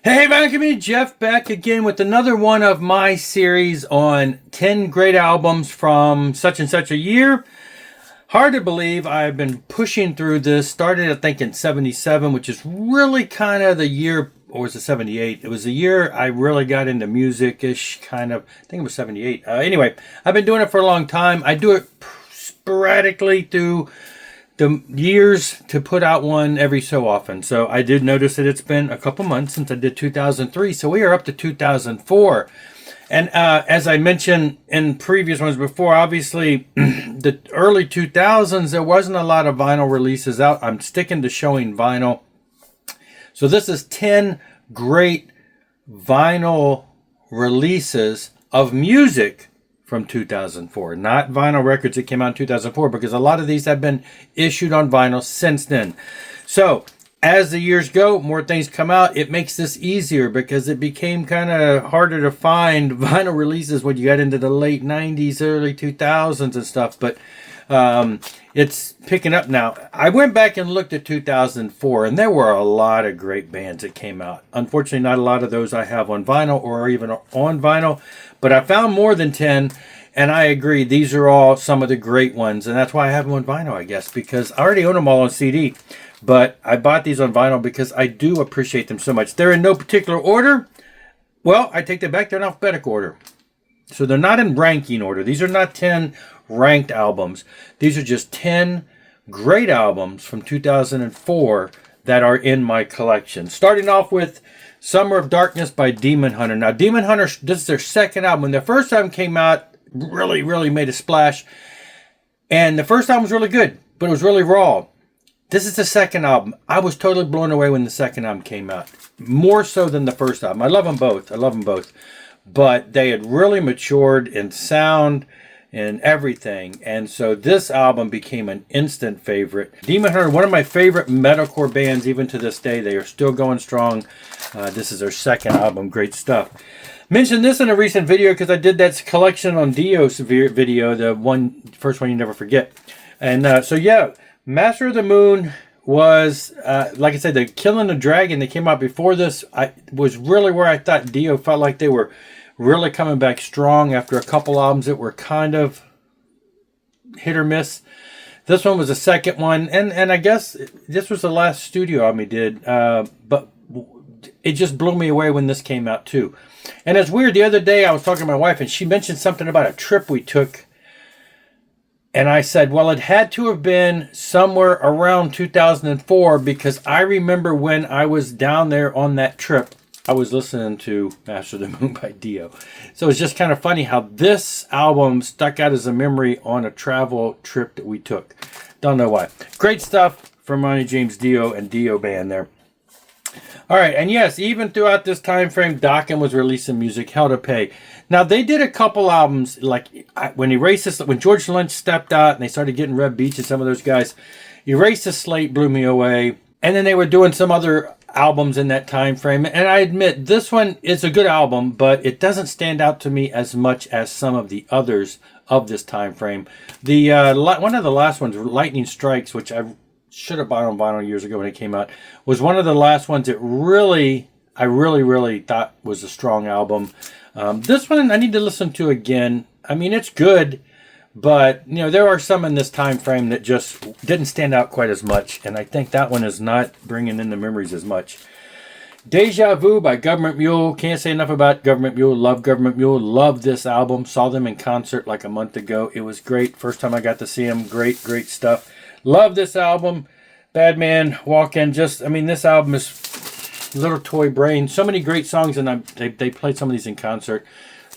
Hey, MegaJeff back again with another one of my series on 10 great albums from such and such a year. Hard to believe I've been pushing through this. Started, I think, in 77, which is really kind of the year, or was it 78? It was the year I really got into music-ish, kind of. I think it was 78. Anyway, I've been doing it for a long time. I do it sporadically through the years to put out one every so often. So I did notice that it's been a couple months since I did 2003. So we are up to 2004. And as I mentioned in previous ones before, obviously the early 2000s, there wasn't a lot of vinyl releases out. I'm sticking to showing vinyl. So this is 10 great vinyl releases of music from 2004, not vinyl records that came out in 2004, because a lot of these have been issued on vinyl since then. So as the years go, more things come out. It makes this easier because it became kind of harder to find vinyl releases when you got into the late 90s, early 2000s and stuff. But it's picking up now. I went back and looked at 2004, and there were a lot of great bands that came out. Unfortunately, not a lot of those I have on vinyl or even on vinyl, but I found more than 10, and I agree. These are all some of the great ones, and that's why I have them on vinyl, I guess, because I already own them all on CD. But I bought these on vinyl because I do appreciate them so much. They're in no particular order. Well, I take that back. They're in alphabetical order. So they're not in ranking order. These are not 10 ranked albums. These are just 10 great albums from 2004 that are in my collection. Starting off with Summer of Darkness by Demon Hunter. Now, Demon Hunter, this is their second album. When their first album came out, really made a splash. And the first album was really good, but it was really raw. This is the second album. I was totally blown away when the second album came out. More so than the first album. I love them both. But they had really matured in sound and everything. And so this album became an instant favorite. Demon Hunter, one of my favorite metalcore bands even to this day. They are still going strong. This is their second album. Great stuff. Mentioned this in a recent video because I did that collection on Dio's video. The first one you never forget. And so yeah, Master of the Moon was, like I said, the Killing the Dragon that came out before this was really where I thought Dio felt like they were really coming back strong after a couple albums that were kind of hit or miss. This one was the second one, and I guess this was the last studio album he did, but it just blew me away when this came out too. And it's weird, the other day I was talking to my wife and she mentioned something about a trip we took. And I said, well, it had to have been somewhere around 2004 because I remember when I was down there on that trip, I was listening to Master of the Moon by Dio. So it's just kind of funny how this album stuck out as a memory on a travel trip that we took. Don't know why. Great stuff from Ronnie James Dio and Dio Band there. All right, and yes, even throughout this time frame, Dokken was releasing music, Hell to Pay. Now, they did a couple albums, like when George Lynch stepped out and they started getting Red Beach and some of those guys, Erase the Slate blew me away. And then they were doing some other albums in that time frame. And I admit, this one is a good album, but it doesn't stand out to me as much as some of the others of this time frame. One of the last ones, Lightning Strikes, which I should have bought on vinyl years ago when it came out, was one of the last ones that I really thought was a strong album. This one I need to listen to again. I mean, it's good, but you know, there are some in this time frame that just didn't stand out quite as much, and I think that one is not bringing in the memories as much. Deja Vu by Gov't Mule. Can't say enough about Gov't Mule. Love Gov't Mule. Love this album. Saw them in concert like a month ago. It was great. First time I got to see them. Great stuff. Love this album. Bad Man, Walk In. This album is Little Toy Brain. So many great songs, and they played some of these in concert.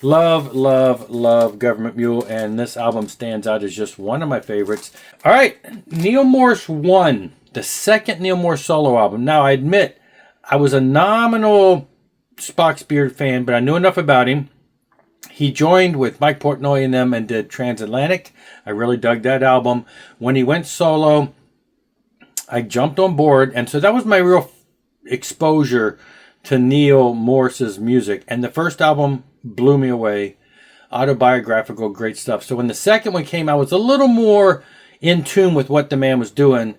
Love Gov't Mule, and this album stands out as just one of my favorites. All right, Neal Morse 1, the second Neal Morse solo album. Now, I admit, I was a nominal Spock's Beard fan, but I knew enough about him. He joined with Mike Portnoy and them and did Transatlantic. I really dug that album. When he went solo, I jumped on board, and so that was my real exposure to Neal Morse's music. And the first album blew me away. Autobiographical, great stuff. So when the second one came, I was a little more in tune with what the man was doing.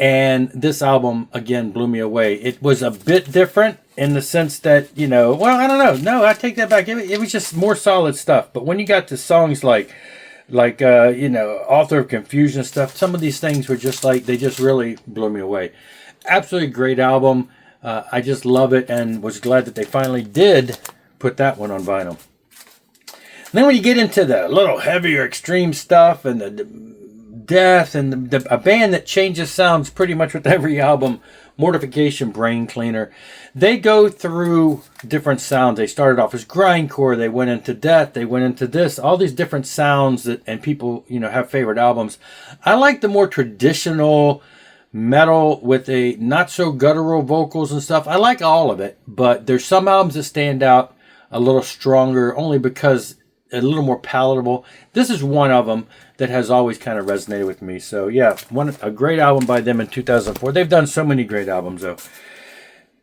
And this album, again, blew me away. It was a bit different in the sense that, you know, well, I don't know. No, I take that back. It was just more solid stuff. But when you got to songs like you know, Author of Confusion stuff, some of these things were just like, they just really blew me away. Absolutely great album. I just love it and was glad that they finally did put that one on vinyl. And then when you get into the little heavier extreme stuff and the death and a band that changes sounds pretty much with every album, Mortification, Brain Cleaner. They go through different sounds. They started off as grindcore, they went into death, they went into this, all these different sounds that, and people, you know, have favorite albums. I like the more traditional metal with a not so guttural vocals and stuff. I like all of it, but there's some albums that stand out a little stronger only because a little more palatable. This is one of them that has always kind of resonated with me. So yeah, a great album by them in 2004. They've done so many great albums though.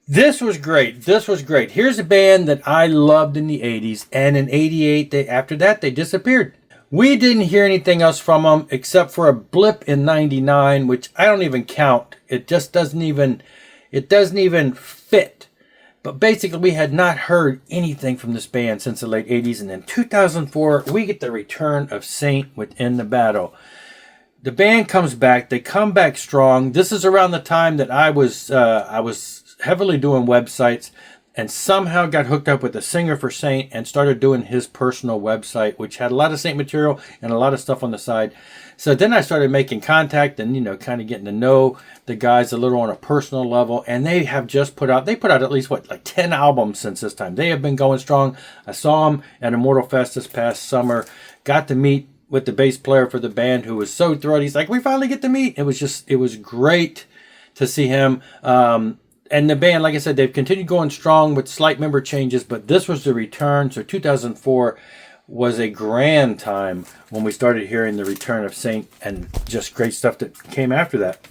This was great. This was great. Here's a band that I loved in the 80s, and in 88, after that, they disappeared. We didn't hear anything else from them except for a blip in 99, which I don't even count. It just doesn't even fit. But basically, we had not heard anything from this band since the late 80s. And in 2004, we get the return of Saint Within the Battle. The band comes back. They come back strong. This is around the time that I was heavily doing websites and somehow got hooked up with the singer for Saint and started doing his personal website, which had a lot of Saint material and a lot of stuff on the side. So then I started making contact and, you know, kind of getting to know the guys a little on a personal level. And they have just put out at least, like 10 albums since this time. They have been going strong. I saw them at Immortal Fest this past summer. Got to meet with the bass player for the band who was so thrilled. He's like, we finally get to meet. It was great to see him. And the band, like I said, they've continued going strong with slight member changes, but this was the return. So 2004 was a grand time when we started hearing the return of Saint and just great stuff that came after that.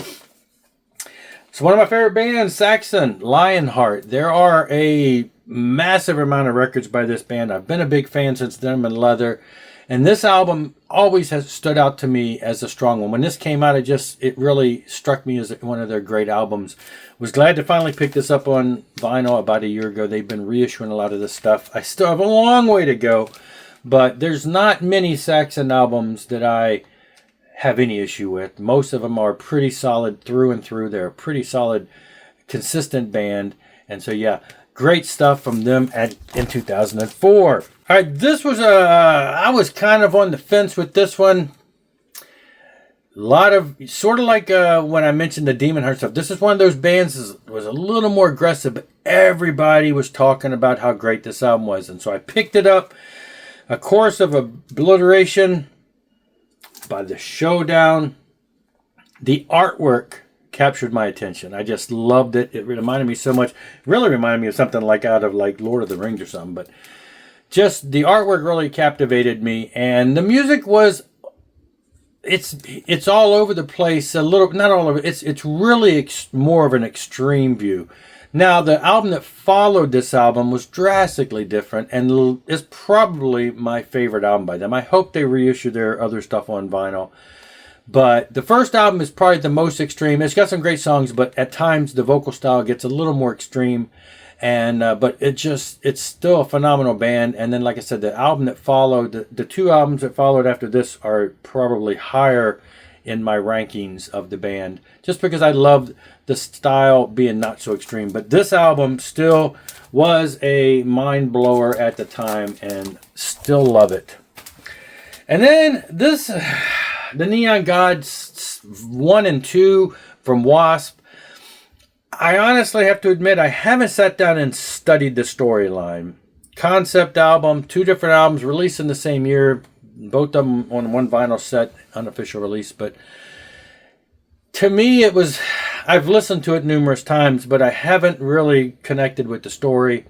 So one of my favorite bands, Saxon, Lionheart. There are a massive amount of records by this band. I've been a big fan since Them and Leather. And this album always has stood out to me as a strong one. When this came out, it really struck me as one of their great albums. Was glad to finally pick this up on vinyl about a year ago. They've been reissuing a lot of this stuff. I still have a long way to go, but there's not many Saxon albums that I have any issue with. Most of them are pretty solid through and through. They're a pretty solid, consistent band. And so, yeah, great stuff from them in 2004. All right, this was I was kind of on the fence with this one. A lot of, sort of like when I mentioned the Demon Heart stuff. This is one of those bands that was a little more aggressive, but everybody was talking about how great this album was. And so I picked it up. A Chorus of Obliteration by the Showdown. The artwork captured my attention. I just loved it. It reminded me so much. Really reminded me of something like out of like Lord of the Rings or something. But just the artwork really captivated me. And the music was, it's all over the place. A little, not all over. It's really more of an extreme view. Now, the album that followed this album was drastically different and is probably my favorite album by them. I hope they reissue their other stuff on vinyl. But the first album is probably the most extreme. It's got some great songs, but at times the vocal style gets a little more extreme. And but it's still a phenomenal band. And then, like I said, the album that followed, the two albums that followed after this are probably higher in my rankings of the band, just because I loved the style being not so extreme. But this album still was a mind blower at the time, and still love it. And then this, the Neon Gods 1 and 2 from W.A.S.P. I honestly have to admit, I haven't sat down and studied the storyline. Concept album, 2 different albums released in the same year, both of them on one vinyl set, unofficial release. But to me, it was, I've listened to it numerous times, but I haven't really connected with the story.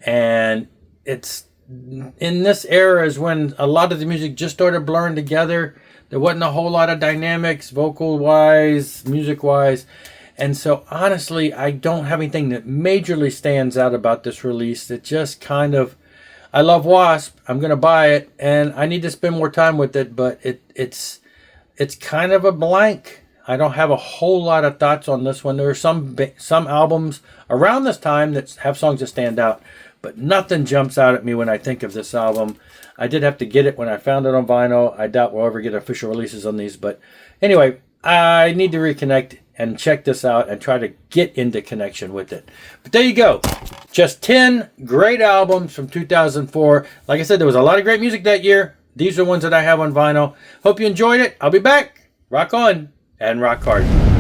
And it's in this era is when a lot of the music just started blurring together. There wasn't a whole lot of dynamics, vocal-wise, music-wise. And so, honestly, I don't have anything that majorly stands out about this release. It just kind of, I love W.A.S.P. I'm going to buy it, and I need to spend more time with it, but it's kind of a blank. I don't have a whole lot of thoughts on this one. There are some albums around this time that have songs that stand out, but nothing jumps out at me when I think of this album. I did have to get it when I found it on vinyl. I doubt we'll ever get official releases on these, but anyway, I need to reconnect and check this out and try to get into connection with it. But there you go. Just 10 great albums from 2004. Like I said, there was a lot of great music that year. These are ones that I have on vinyl. Hope you enjoyed it. I'll be back. Rock on and rock hard.